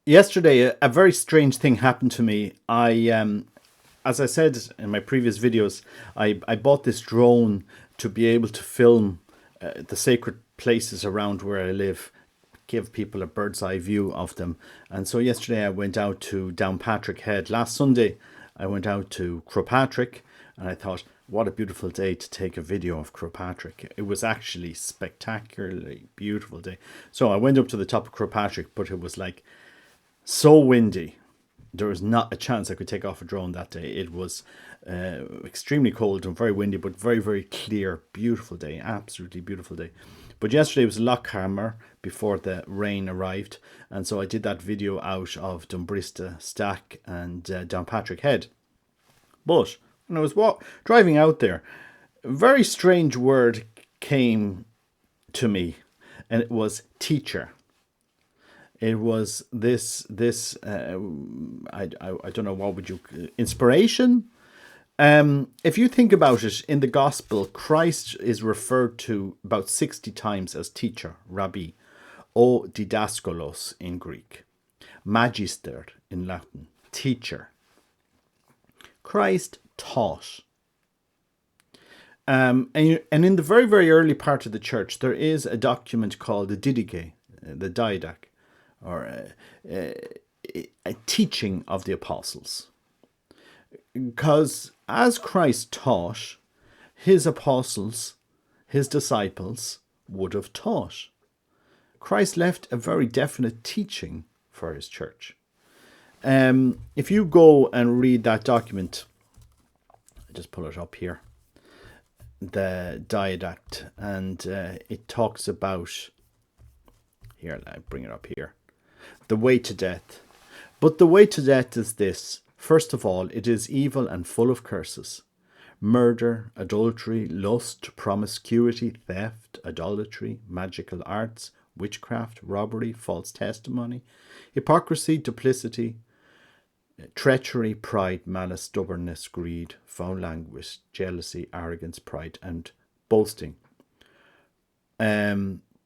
Yesterday, a very strange thing happened to me. As I said in my previous videos, I bought this drone to be able to film the sacred places around where I live, give people a bird's eye view of them. And so yesterday I went out to Downpatrick Head. Last Sunday I went out to Crowpatrick, and I thought, what a beautiful day to take a video of Crowpatrick. It was actually spectacularly beautiful day. So I went up to the top of Crowpatrick, but it was like so windy. There was not a chance I could take off a drone that day. It was extremely cold and very windy, but very, very clear, beautiful day, absolutely beautiful day. But yesterday was a lot calmer before the rain arrived, and so I did that video out of Dumbrista Stack and Downpatrick Head. But when I was driving out there, a very strange word came to me, and it was teacher. It was this I don't know, what would you, inspiration? If you think about it, in the gospel, Christ is referred to about 60 times as teacher, rabbi, o Didascalos in Greek, Magister in Latin, teacher. Christ taught. And in the very, very early part of the church, there is a document called the Didache, the Didache, or a teaching of the apostles. Because as Christ taught, his apostles, his disciples, would have taught. Christ left a very definite teaching for his church. If you go and read that document, I just pull it up here, the Didache, and it talks about, here, I bring it up here, the way to death. But the way to death is this: first of all, it is evil and full of curses. Murder, adultery, lust, promiscuity, theft, idolatry, magical arts, witchcraft, robbery, false testimony, hypocrisy, duplicity, treachery, pride, malice, stubbornness, greed, foul language, jealousy, arrogance, pride, and boasting.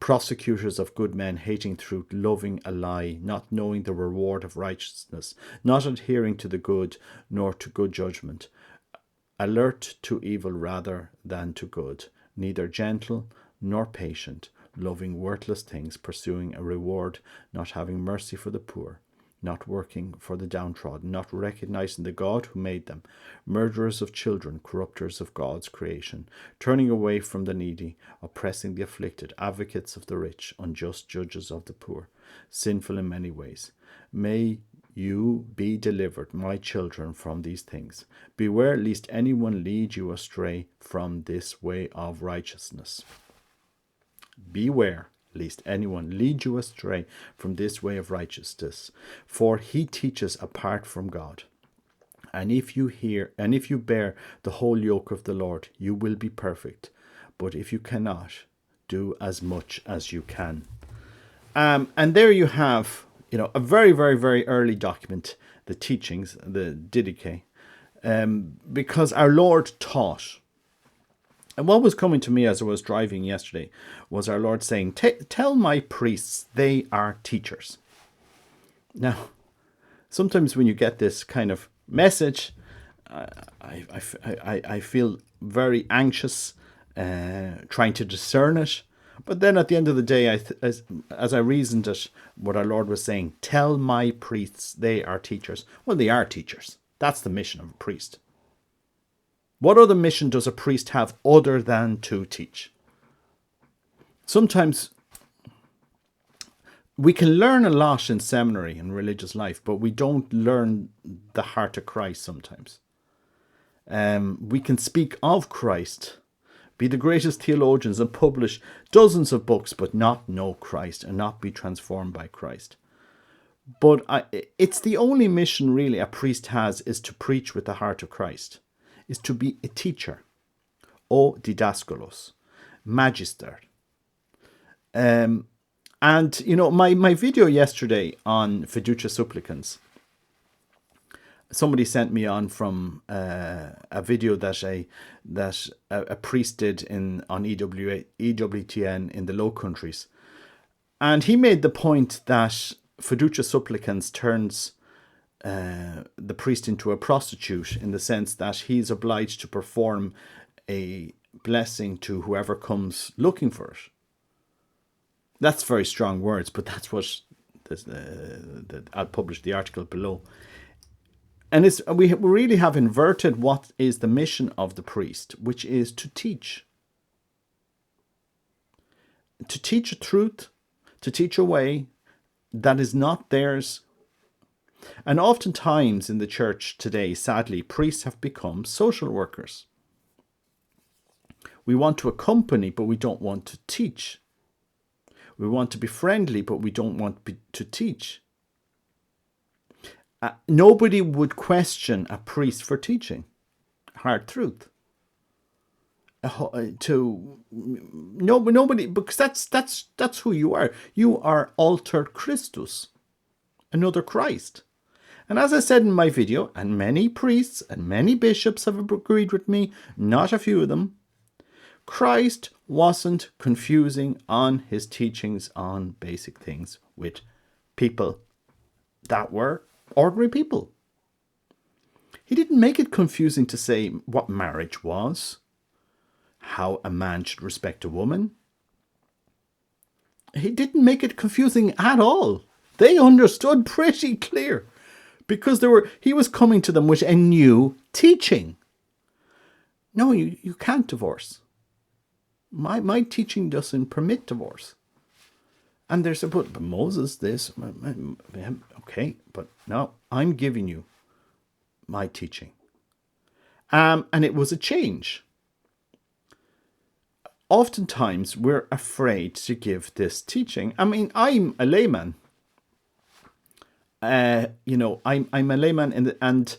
Prosecutors of good men, hating truth, loving a lie, not knowing the reward of righteousness, not adhering to the good, nor to good judgment, alert to evil rather than to good, neither gentle nor patient, loving worthless things, pursuing a reward, not having mercy for the poor, not working for the downtrodden, not recognizing the God who made them, murderers of children, corrupters of God's creation, turning away from the needy, oppressing the afflicted, advocates of the rich, unjust judges of the poor, sinful in many ways. May you be delivered, my children, from these things. Beware lest anyone lead you astray from this way of righteousness. Beware lest anyone lead you astray from this way of righteousness, for he teaches apart from God. And if you bear the whole yoke of the Lord, you will be perfect. But if you cannot, do as much as you can. And there you have, a very, very, very early document, the teachings, the Didache, because our Lord taught. And what was coming to me as I was driving yesterday was our Lord saying, tell my priests they are teachers. Now, sometimes when you get this kind of message, I feel very anxious trying to discern it. But then at the end of the day, as I reasoned it, what our Lord was saying, tell my priests they are teachers. Well, they are teachers. That's the mission of a priest. What other mission does a priest have other than to teach? Sometimes we can learn a lot in seminary and religious life, but we don't learn the heart of Christ sometimes. We can speak of Christ, be the greatest theologians, and publish dozens of books, but not know Christ and not be transformed by Christ. But it's the only mission really a priest has, is to preach with the heart of Christ, is to be a teacher, o Didascalos, Magister. And, my video yesterday on fiducia supplicans, somebody sent me on from a video that a priest did on EWTN in the Low Countries. And he made the point that fiducia supplicans turns the priest into a prostitute, in the sense that he's obliged to perform a blessing to whoever comes looking for it. That's very strong words, but that's what I'll publish the article below. And we really have inverted what is the mission of the priest, which is to teach. To teach a truth, to teach a way that is not theirs. And oftentimes in the church today, sadly, priests have become social workers. We want to accompany, but we don't want to teach. We want to be friendly, but we don't want to teach. Nobody would question a priest for teaching hard truth. Nobody, because that's who you are. You are alter Christus, another Christ. And as I said in my video, and many priests and many bishops have agreed with me, not a few of them, Christ wasn't confusing on his teachings on basic things with people that were ordinary people. He didn't make it confusing to say what marriage was, how a man should respect a woman. He didn't make it confusing at all. They understood pretty clear, because he was coming to them with a new teaching. No, you can't divorce. My teaching doesn't permit divorce. And they're saying, but Moses, this, okay, but no, I'm giving you my teaching. And it was a change. Oftentimes, we're afraid to give this teaching. I mean, I'm a layman. I'm a layman, and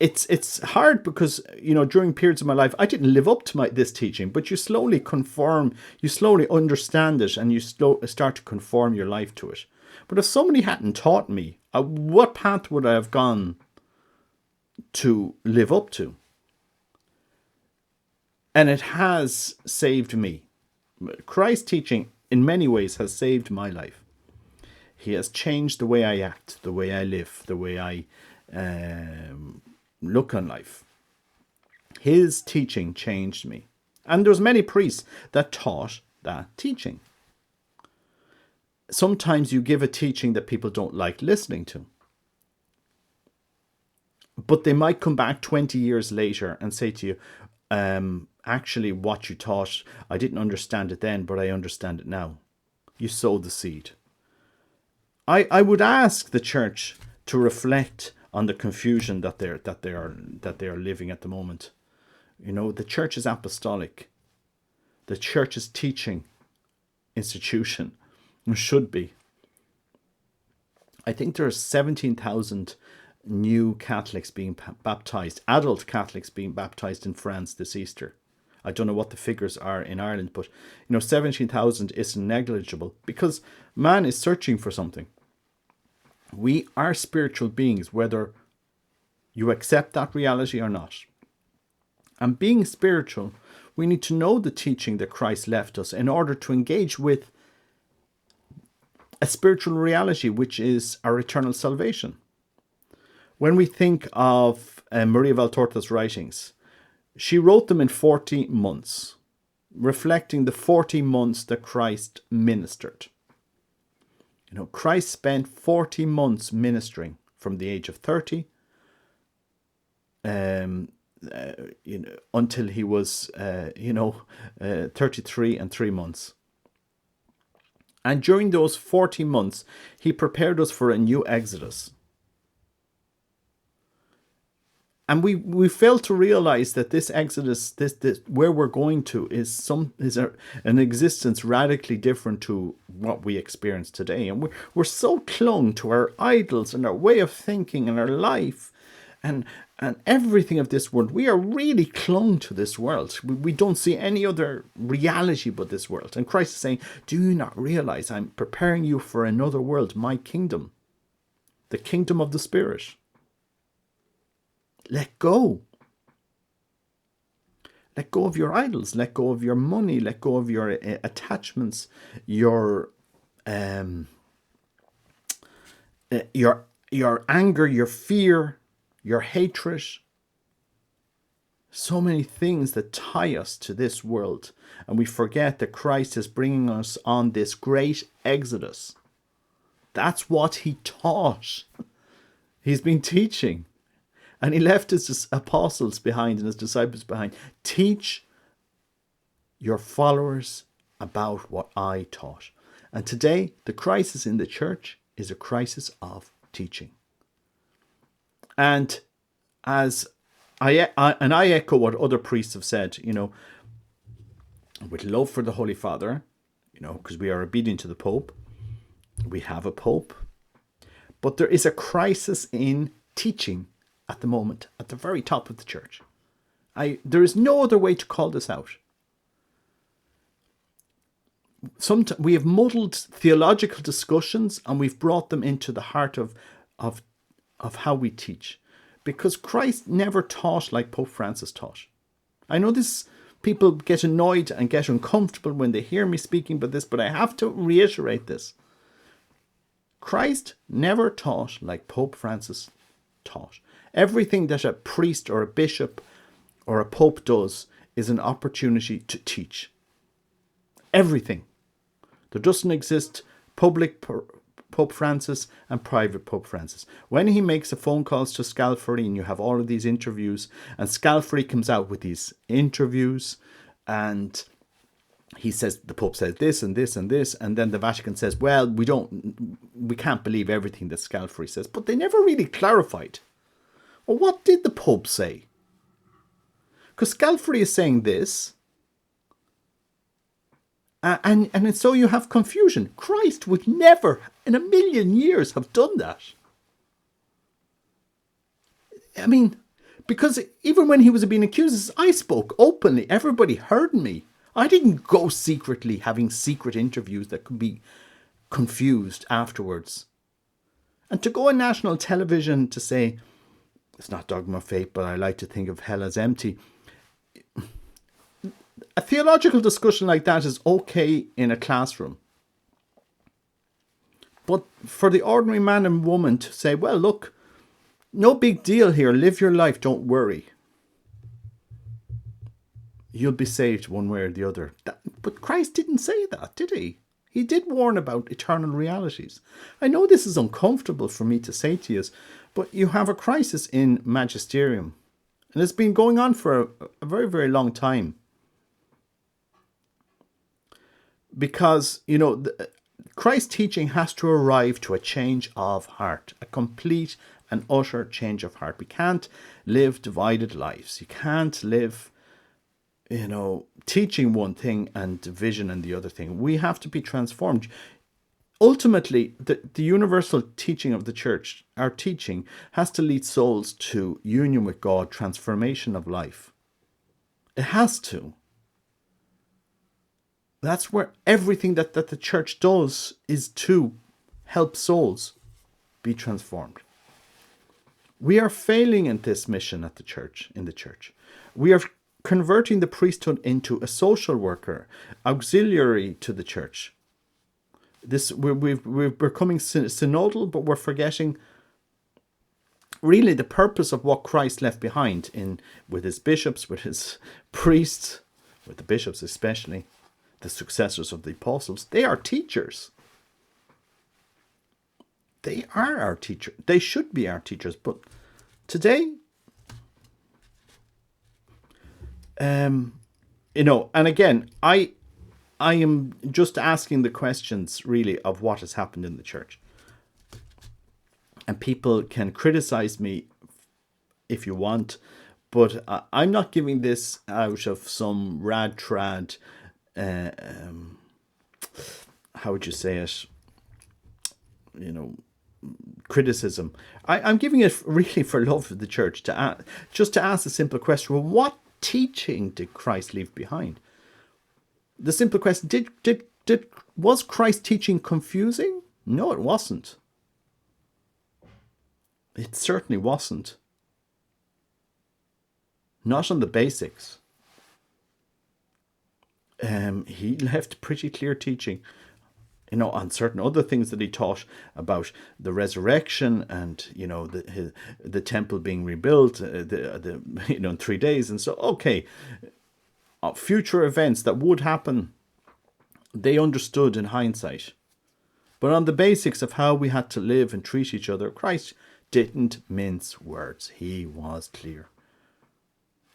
it's hard because, during periods of my life, I didn't live up to this teaching, but you slowly conform, you slowly understand it, and you start to conform your life to it. But if somebody hadn't taught me, what path would I have gone to live up to? And it has saved me. Christ's teaching, in many ways, has saved my life. He has changed the way I act, the way I live, the way I look on life. His teaching changed me. And there's many priests that taught that teaching. Sometimes you give a teaching that people don't like listening to. But they might come back 20 years later and say to you, actually what you taught, I didn't understand it then, but I understand it now. You sowed the seed. I would ask the church to reflect on the confusion that they are living at the moment. The church is apostolic. The church is teaching institution. It should be. I think there are 17,000 new Catholics being baptized, adult Catholics being baptized in France this Easter. I don't know what the figures are in Ireland, but 17,000 isn't negligible, because man is searching for something. We are spiritual beings, whether you accept that reality or not. And being spiritual, we need to know the teaching that Christ left us in order to engage with a spiritual reality, which is our eternal salvation. When we think of Maria Valtorta's writings, she wrote them in 40 months, reflecting the 40 months that Christ ministered. Christ spent 40 months ministering from the age of 30 until he was 33 and 3 months. And during those 40 months, he prepared us for a new exodus. And we fail to realize that this exodus, this where we're going to, is an existence radically different to what we experience today. And we're so clung to our idols and our way of thinking and our life and everything of this world. We are really clung to this world. We don't see any other reality but this world. And Christ is saying, do you not realize I'm preparing you for another world, my kingdom, the kingdom of the Spirit? Let go. Let go of your idols. Let go of your money. Let go of your attachments, your your anger, your fear, your hatred. So many things that tie us to this world. And we forget that Christ is bringing us on this great exodus. That's what he taught. He's been teaching. And he left his apostles behind and his disciples behind. Teach your followers about what I taught. And today, the crisis in the church is a crisis of teaching. And as I echo what other priests have said, with love for the Holy Father, because we are obedient to the Pope. We have a Pope. But there is a crisis in teaching at the moment, at the very top of the church. There is no other way to call this out. We have muddled theological discussions and we've brought them into the heart of how we teach. Because Christ never taught like Pope Francis taught. I know people get annoyed and get uncomfortable when they hear me speaking about this, but I have to reiterate this. Christ never taught like Pope Francis taught. Everything that a priest or a bishop or a pope does is an opportunity to teach. Everything. There doesn't exist public Pope Francis and private Pope Francis. When he makes a phone calls to Scalfari and you have all of these interviews, and Scalfari comes out with these interviews and he says, the Pope says this and this and this, and then the Vatican says, well, we can't believe everything that Scalfari says, but they never really clarified. Well, what did the Pope say? Because Scalfari is saying this, and so you have confusion. Christ would never in a million years have done that. I mean, because even when he was being accused, I spoke openly. Everybody heard me. I didn't go secretly having secret interviews that could be confused afterwards. And to go on national television to say, it's not dogma of faith, but I like to think of hell as empty. A theological discussion like that is okay in a classroom. But for the ordinary man and woman to say, well, look, no big deal here. Live your life. Don't worry. You'll be saved one way or the other. But Christ didn't say that, did he? He did warn about eternal realities. I know this is uncomfortable for me to say to you, but you have a crisis in magisterium. And it's been going on for a very, very long time. Because, Christ's teaching has to arrive to a change of heart, a complete and utter change of heart. We can't live divided lives. You can't live, teaching one thing and division and the other thing. We have to be transformed. Ultimately, the universal teaching of the church, our teaching, has to lead souls to union with God, transformation of life. It has to. That's where everything that the church does is to help souls be transformed. We are failing in this mission at the church, in the church. We are converting the priesthood into a social worker, auxiliary to the church. We're becoming synodal, but we're forgetting really the purpose of what Christ left behind with his bishops, with his priests, with the bishops especially. The successors of the apostles, they are teachers. They are our teachers. They should be our teachers. But today, and again, I am just asking the questions really of what has happened in the church. And people can criticize me if you want, but I'm not giving this out of some rad-trad how would you say it? Criticism. I'm giving it really for love of the church, just to ask a simple question. Well, what teaching did Christ leave behind? The simple question, was Christ's teaching confusing? No, it wasn't. It certainly wasn't. Not on the basics. He left pretty clear teaching on certain other things that he taught about the resurrection and, the temple being rebuilt, in 3 days. And so, okay, future events that would happen, they understood in hindsight. But on the basics of how we had to live and treat each other, Christ didn't mince words. He was clear.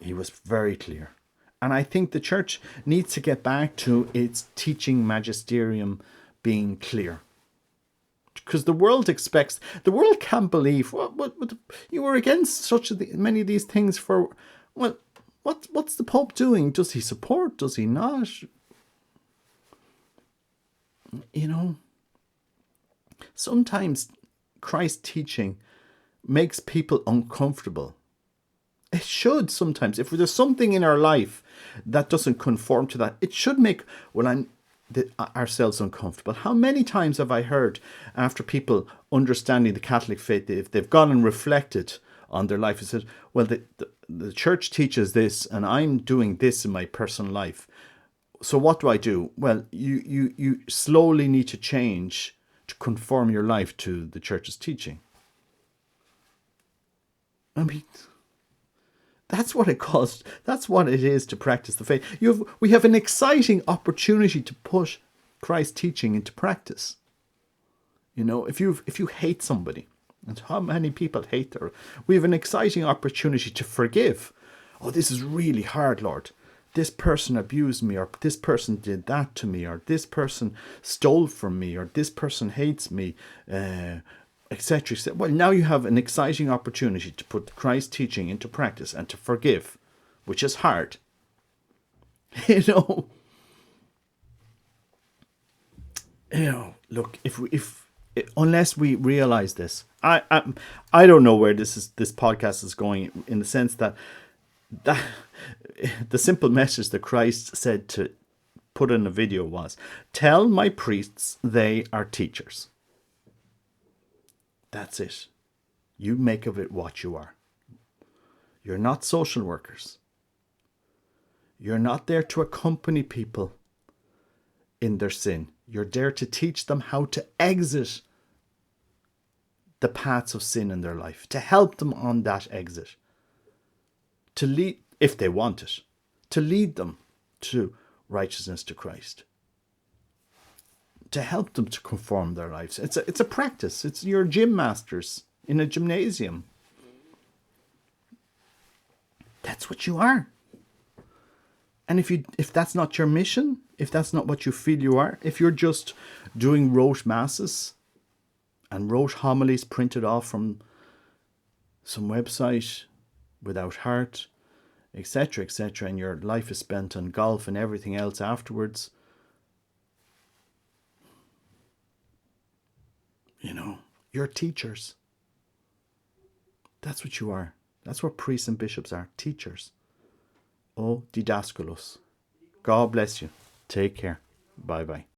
He was very clear. And I think the church needs to get back to its teaching magisterium being clear. Because the world can't believe, what you were against many of these things for, well, what's the Pope doing? Does he support? Does he not? Sometimes Christ's teaching makes people uncomfortable. It should sometimes. If there's something in our life that doesn't conform to that, it should make ourselves uncomfortable. How many times have I heard, after people understanding the Catholic faith, if they've gone and reflected on their life and said, well, the church teaches this and I'm doing this in my personal life. So what do I do? Well, you slowly need to change to conform your life to the church's teaching. I mean, that's what it costs. That's what it is to practice the faith. We have an exciting opportunity to push Christ's teaching into practice. If you hate somebody, and how many people hate we have an exciting opportunity to forgive. Oh, this is really hard, Lord. This person abused me, or this person did that to me, or this person stole from me, or this person hates me, etc. Well, now you have an exciting opportunity to put Christ's teaching into practice and to forgive, which is hard. Look, unless we realize this, I don't know where this podcast is going, in the sense that the simple message that Christ said to put in a video was, tell my priests they are teachers. That's it. You make of it what you are. You're not social workers. You're not there to accompany people in their sin. You're there to teach them how to exit the paths of sin in their life, to help them on that exit, to lead, if they want it, to lead them to righteousness, to Christ, to help them to conform their lives. It's a practice. It's your gym masters in a gymnasium. That's what you are. And if that's not your mission, if that's not what you feel you are, if you're just doing rote masses and rote homilies printed off from some website without heart, etc., etc., and your life is spent on golf and everything else afterwards, you're teachers. That's what you are. That's what priests and bishops are, teachers. Oh, Didascalos. God bless you. Take care. Bye-bye.